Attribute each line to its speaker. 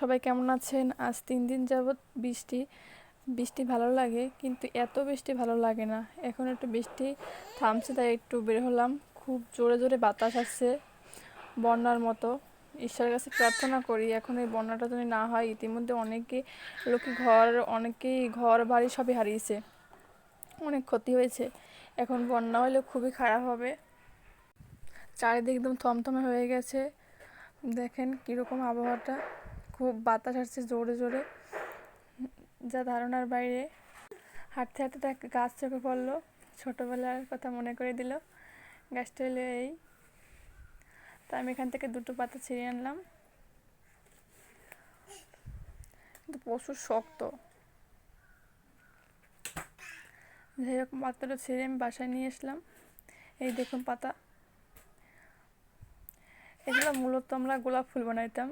Speaker 1: সবাই কেমন আছেন? আজ 3 দিন যাবৎ বৃষ্টি। বৃষ্টি ভালো লাগে, কিন্তু এত বৃষ্টি ভালো লাগে না। এখন একটু বৃষ্টি থামছে, তাই একটু বের হলাম। খুব জোরে জোরে বাতাস আসছে, বন্যার মতো। ঈশ্বরের কাছে প্রার্থনা করি এখন এই বন্যাটা যদি না হয়। ইতিমধ্যে অনেকেই ঘর বাড়ি সবই হারিয়েছে, অনেক ক্ষতি হয়েছে। এখন বন্যা হলে খুবই খারাপ হবে। চারিদিক একদম থমথমে হয়ে গেছে। দেখেন কীরকম আবহাওয়াটা, খুব বাতাস আসছে জোরে জোরে, যা ধারণার বাইরে। হাঁটতে হাঁটতে তো একটা গাছ চোখে পড়লো, ছোটোবেলার কথা মনে করে দিল। গাছটা হলো এই। তা আমি এখান থেকে 2টো পাতা ছিঁড়ে আনলাম, কিন্তু প্রচুর শক্ত। যাই হোক, পাতাটা ছিঁড়ে আমি বাসায় নিয়ে আসলাম। এই দেখুন পাতা, এগুলো মূলত আমরা গোলাপ ফুল বানাইতাম।